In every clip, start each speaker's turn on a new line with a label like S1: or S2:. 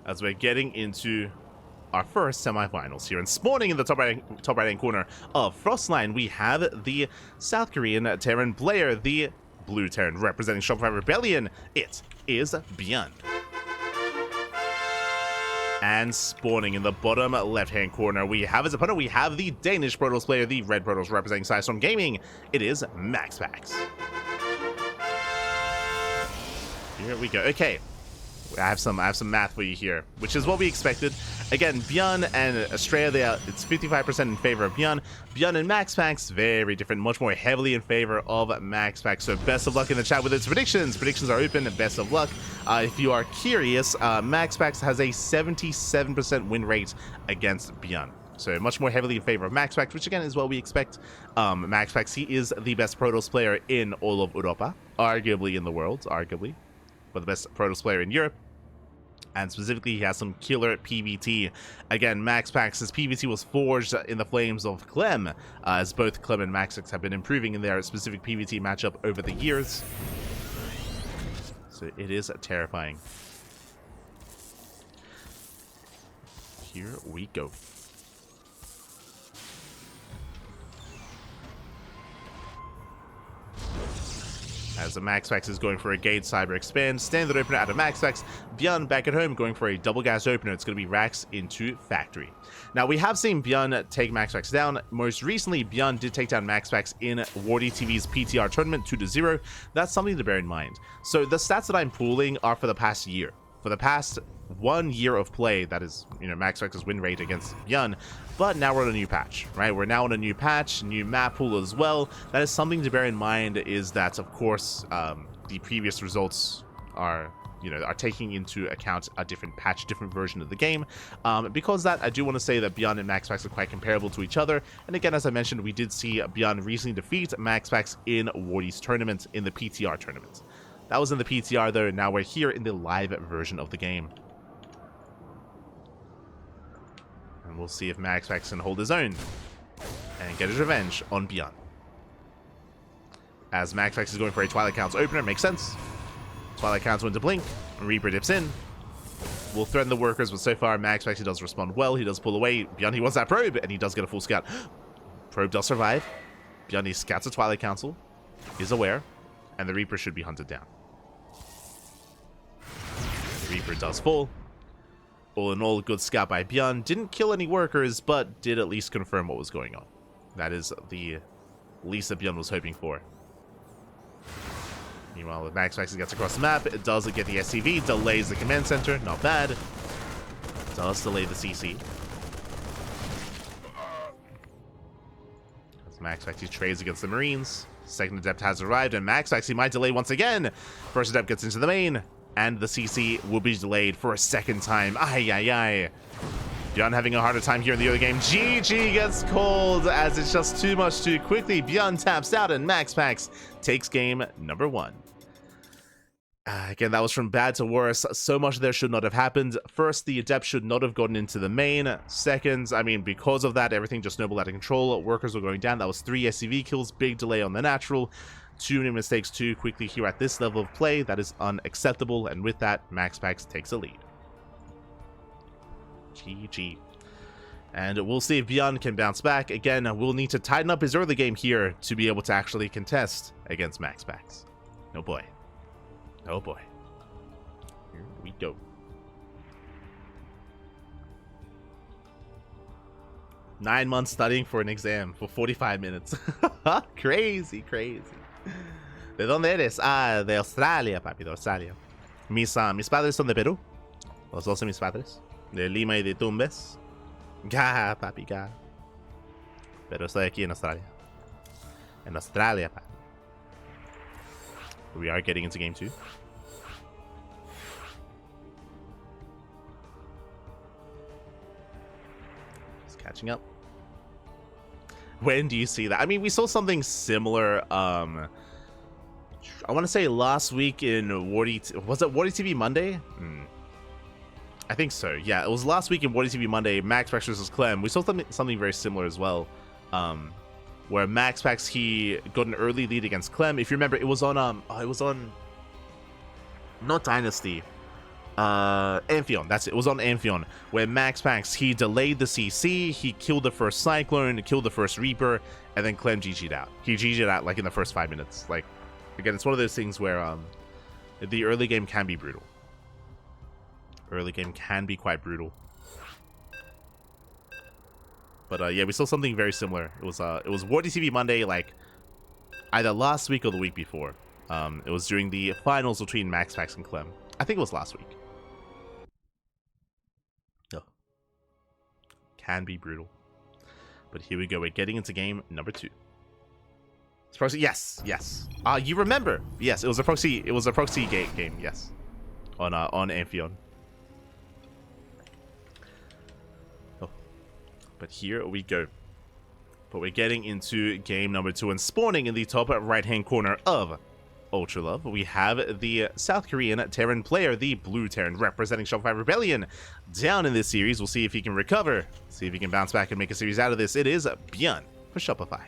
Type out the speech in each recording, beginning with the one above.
S1: as we're getting into our first semifinals here. And spawning in the top right-hand corner of Frostline, we have the South Korean Terran player, the blue Terran representing Shopify Rebellion. It is ByuN. And spawning in the bottom left-hand corner, we have his opponent. We have the Danish Protoss player, the red Protoss representing Sidestorm Gaming. It is MaxPax. Here we go. Okay, I have some math for you here, which is what we expected. Again, ByuN and Australia, it's 55% in favor of ByuN. ByuN and MaxPax, very different, much more heavily in favor of MaxPax. So best of luck in the chat with its predictions. Predictions are open, and best of luck. If you are curious, MaxPax has a 77% win rate against ByuN. So much more heavily in favor of MaxPax, which again is what we expect. MaxPax, he is the best Protoss player in all of Europa, arguably in the world, arguably, but the best Protoss player in Europe. And specifically, he has some killer PvT. Again, MaxPax's PvT was forged in the flames of Clem, as both Clem and MaxPax have been improving in their specific PvT matchup over the years. So it is terrifying. Here we go. As the MaxPax is going for a Gate Cyber Expand, standard opener out of MaxPax. ByuN back at home going for a double gas opener. It's going to be Rax into Factory. Now, we have seen ByuN take MaxPax down. Most recently, ByuN did take down MaxPax in Wardy TV's PTR tournament 2-0. That's something to bear in mind. So the stats that I'm pulling are for the past year. For the past 1 year of play, that is, MaxPax's win rate against ByuN. But now we're on a new patch, right? We're now on a new patch, new map pool as well. That is something to bear in mind, is that, of course, the previous results are taking into account a different patch, different version of the game. Because that, I do want to say that ByuN and MaxPax are quite comparable to each other. And again, as I mentioned, we did see ByuN recently defeat MaxPax in Wardy's tournament, in the PTR tournament. That was in the PTR, though. Now we're here in the live version of the game. And we'll see if MaxPax can hold his own and get his revenge on ByuN. As MaxPax is going for a Twilight Council opener, makes sense. Twilight Council into Blink, Reaper dips in. Will threaten the workers, but so far MaxPax, he does respond well. He does pull away. ByuN, he wants that probe, and he does get a full scout. Probe does survive. ByuN, he scouts a Twilight Council, is aware, and the Reaper should be hunted down. The Reaper does fall. All in all, good scout by ByuN. Didn't kill any workers, but did at least confirm what was going on. That is the least that ByuN was hoping for. Meanwhile, if MaxPax gets across the map, it does get the SCV, delays the command center, not bad. Does delay the CC. As MaxPax, he trades against the Marines. Second Adept has arrived, and MaxPax, he might delay once again. First Adept gets into the main, and the CC will be delayed for a second time. Ay, ay, ay. ByuN having a harder time here in the other game. GG gets called, as it's just too much too quickly. ByuN taps out, and MaxPax takes game number 1. Again, that was from bad to worse. So much there should not have happened. First, the Adept should not have gotten into the main. Second, I mean, because of that, everything just snowballed out of control. Workers were going down. That was 3 SCV kills. Big delay on the natural. Too many mistakes too quickly here at this level of play. That is unacceptable. And with that, MaxPax takes a lead. GG. And we'll see if ByuN can bounce back. Again, we'll need to tighten up his early game here to be able to actually contest against MaxPax. Oh boy. Oh boy. Here we go. Nine months studying for an exam for 45 minutes. Crazy, crazy. ¿De dónde eres? Ah, de Australia, papi, de Australia. Mis padres son de Perú. Los dos de mis padres. De Lima y de Tumbes. Ga, papi, ga. Pero estoy aquí en Australia. En Australia, papi. We are getting into game 2. Just catching up. When do you see that? I mean, we saw something similar. I want to say last week in Wardy. Was it Wardy TV Monday? I think so. Yeah, it was last week in Wardy TV Monday. MaxPax versus Clem. We saw something very similar as well. Where MaxPax, he got an early lead against Clem. If you remember, it was on not Dynasty. Amphion, that's it. It was on Amphion, where MaxPax, he delayed the CC, he killed the first Cyclone, killed the first Reaper, and then Clem GG'd out. He GG'd out, like, in the first 5 minutes. Like, again, it's one of those things where, the early game can be brutal. Early game can be quite brutal. But, yeah, we saw something very similar. It was War TV Monday, like, either last week or the week before. It was during the finals between MaxPax and Clem. I think it was last week. Oh. Can be brutal. But here we go. We're getting into game number 2. It's proxy. Yes, yes. You remember? Yes, it was a proxy. It was a proxy game. Yes, on Amphion. Oh, but here we go. But we're getting into game number 2 and spawning in the top right-hand corner of Ultra Love, we have the South Korean Terran player, the Blue Terran, representing Shopify Rebellion. Down in this series, we'll see if he can recover, see if he can bounce back and make a series out of this. It is ByuN for Shopify.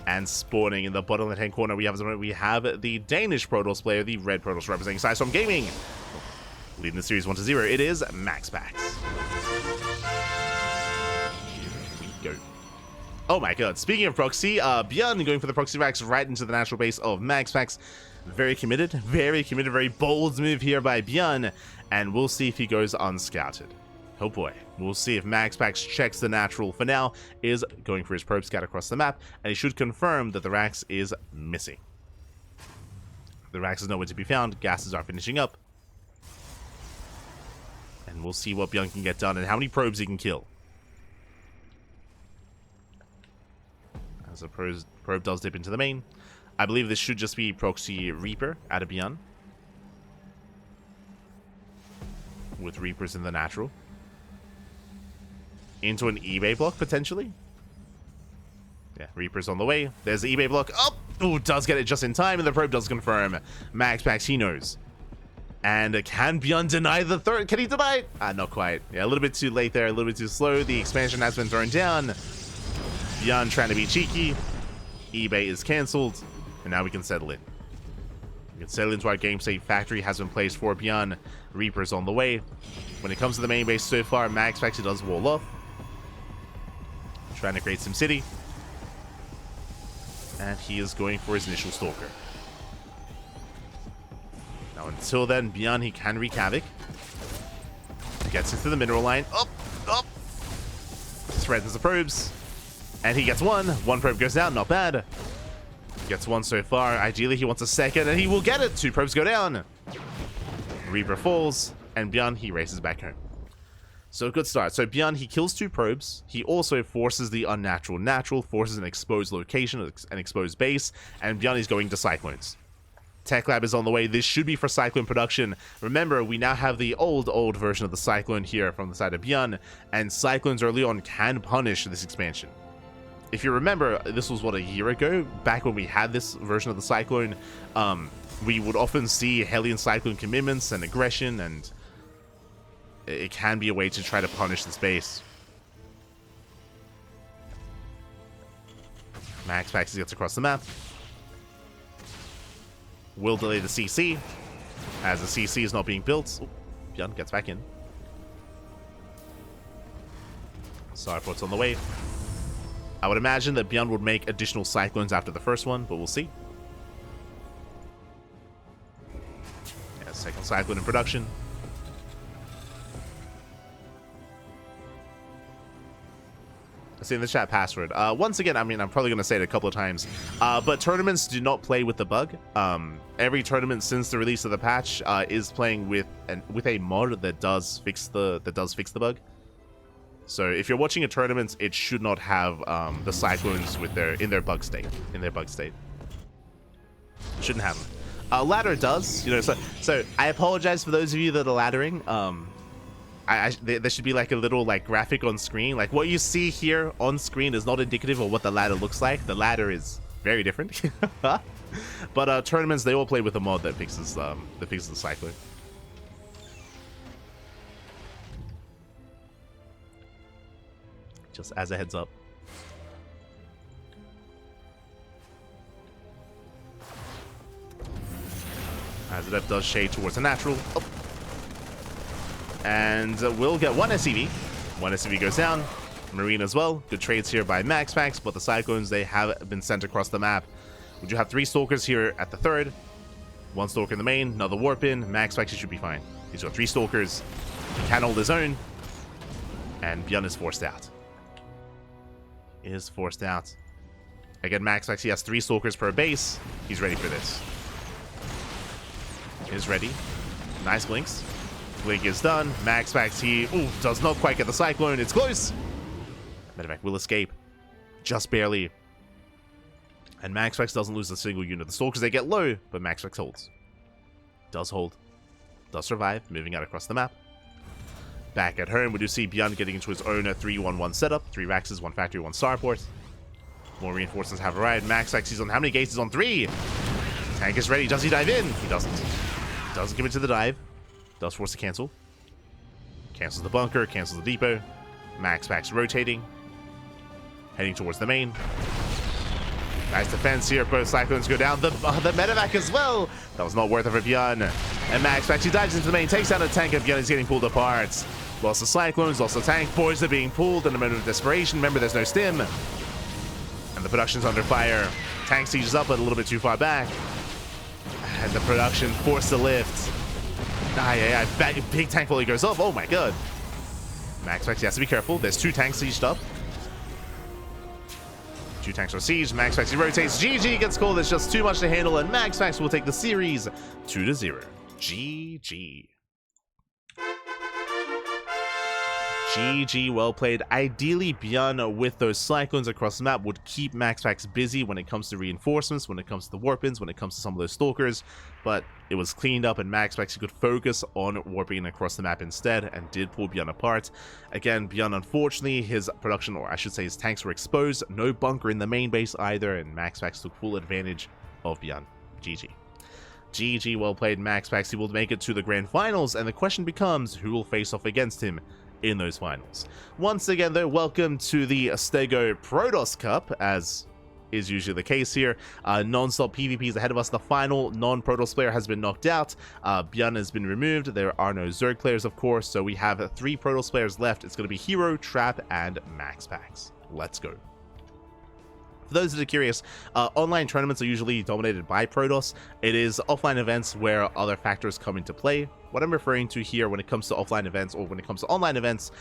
S1: And spawning in the bottom left-hand corner, we have the Danish Protoss player, the Red Protoss, representing Storm Gaming. Leading the series 1-0, it is MaxPax. Oh my god, speaking of proxy, ByuN going for the proxy racks right into the natural base of MaxPax. Very committed, very bold move here by ByuN, and we'll see if he goes unscouted. Oh boy, we'll see if MaxPax checks the natural. For now, is going for his probe scout across the map, and he should confirm that the racks is missing. The racks is nowhere to be found, gases are finishing up. And we'll see what ByuN can get done and how many probes he can kill. As a probe does dip into the main. I believe this should just be proxy Reaper out of ByuN, with Reapers in the natural. Into an eBay block, potentially. Yeah, Reaper's on the way. There's the eBay block. Oh! Ooh, does get it just in time, and the probe does confirm. MaxPax, he knows. And can ByuN deny the third? Can he deny it? Not quite. Yeah, a little bit too late there, a little bit too slow. The expansion has been thrown down. ByuN trying to be cheeky. eBay is cancelled. And now we can settle in. We can settle into our game state. Factory has been placed for ByuN. Reaper's on the way. When it comes to the main base so far, MaxPax does wall off. Trying to create some city. And he is going for his initial Stalker. Now until then, ByuN, he can wreak havoc. Gets into the mineral line. Up! Up! Threatens the probes. And he gets one. One probe goes down. Not bad. Gets one so far. Ideally, he wants a second, and he will get it. 2 probes go down. Reaper falls, and ByuN, he races back home. So, good start. So, ByuN, he kills 2 probes. He also forces the unnatural natural, forces an exposed location, an exposed base, and ByuN is going to Cyclones. Tech Lab is on the way. This should be for Cyclone production. Remember, we now have the old version of the Cyclone here from the side of ByuN, and Cyclones early on can punish this expansion. If you remember, this was, what, a year ago? Back when we had this version of the Cyclone, we would often see Hellion Cyclone commitments and aggression, and it can be a way to try to punish the space. MaxPax gets across the map. Will delay the CC, as the CC is not being built. Ooh, ByuN gets back in. Starport's on the way. I would imagine that ByuN would make additional Cyclones after the first one, but we'll see. Yeah, second Cyclone in production. I see in the chat password. Once again, I mean, I'm probably going to say it a couple of times, but tournaments do not play with the bug. Every tournament since the release of the patch is playing with a mod that does fix the bug. So if you're watching a tournament, it should not have the Cyclones in their bug state. Shouldn't have them. Ladder does, you know. So I apologize for those of you that are laddering. There should be like a little like graphic on screen. Like what you see here on screen is not indicative of what the ladder looks like. The ladder is very different. But tournaments, they all play with a mod that fixes the Cyclone. Just as a heads up. As the does shade towards a natural. Oh. And we'll get one SCV. One SCV goes down. Marine as well. Good trades here by MaxPax, but the Cyclones, they have been sent across the map. We do have 3 Stalkers here at the third. 1 Stalker in the main, another Warp in. MaxPax, he should be fine. He's got 3 Stalkers. He can hold his own. And ByuN is forced out. Again, MaxPax, he has 3 Stalkers per base. He's ready for this. Is ready. Nice blinks. Blink is done. MaxPax, he does not quite get the Cyclone. It's close. Medevac will escape. Just barely. And MaxPax doesn't lose a single unit. The Stalkers, they get low, but MaxPax holds. Does hold. Does survive. Moving out across the map. Back at home, we do see ByuN getting into his own 3-1-1 setup. 3 Raxes, 1 Factory, 1 Starport. More reinforcements have arrived. MaxPax, he's on how many gates? He's on 3. Tank is ready. Does he dive in? He doesn't. Doesn't give it to the dive. Does force to cancel. Cancels the bunker. Cancels the depot. MaxPax rotating. Heading towards the main. Nice defense here. Both Cyclones go down. The medevac as well. That was not worth it for ByuN. And MaxPax, he dives into the main, takes down a tank, and ByuN is getting pulled apart. Lost the Cyclones, lost the tank. Boys are being pulled in a moment of desperation. Remember, there's no stim. And the production's under fire. Tank sieges up, but a little bit too far back. And the production forced to lift. Big tank fully goes up. Oh my god. MaxPax, he has to be careful. There's 2 tanks sieged up. 2 tanks are sieged. MaxPax, he rotates. GG gets called. It's just too much to handle, and MaxPax will take the series 2-0. GG. GG, well played. Ideally, ByuN with those Cyclones across the map would keep MaxPax busy when it comes to reinforcements, when it comes to the warp-ins, when it comes to some of those Stalkers, but it was cleaned up and MaxPax could focus on warping across the map instead and did pull ByuN apart. Again, ByuN, unfortunately, his production, or I should say his tanks were exposed, no bunker in the main base either, and MaxPax took full advantage of ByuN. GG. GG, well played, MaxPax. He will make it to the grand finals, and the question becomes, who will face off against him in those finals? Once again, though, welcome to the Stego Protoss Cup, as is usually the case here. Non-stop PvPs ahead of us. The final non-Protoss player has been knocked out. ByuN has been removed. There are no Zerg players, of course, so we have 3 Protoss players left. It's going to be Hero, Trap, and MaxPax. Let's go. For those that are curious, online tournaments are usually dominated by Protoss. It is offline events where other factors come into play. What I'm referring to here when it comes to offline events or when it comes to online events,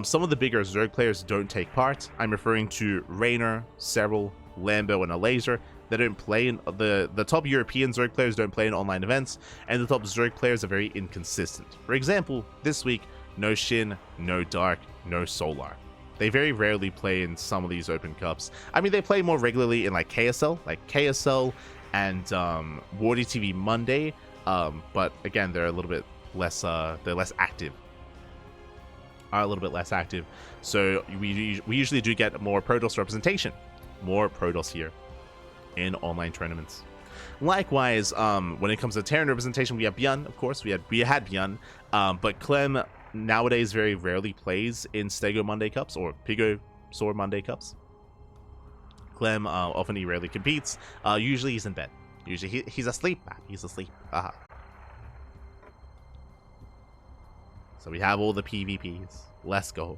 S1: some of the bigger Zerg players don't take part. I'm referring to Raynor, Serral, Lambo, and a Laser. They don't play in the top European Zerg players don't play in online events, and the top Zerg players are very inconsistent. For example, this week, no Shin, no Dark, no Solar. They very rarely play in some of these open cups. I mean, they play more regularly in like KSL and Wardy TV Monday, but again, they're a little bit less. They're less active. Are a little bit less active. So we usually do get more Protoss representation, more Protoss here in online tournaments. Likewise, when it comes to Terran representation, we have ByuN, of course. We had ByuN, but Clem nowadays very rarely plays in Stego Monday Cups or PiGosaur Monday Cups. Clem often he rarely competes. Usually he's in bed. Usually he's asleep. He's asleep. So we have all the PvPs. Let's go.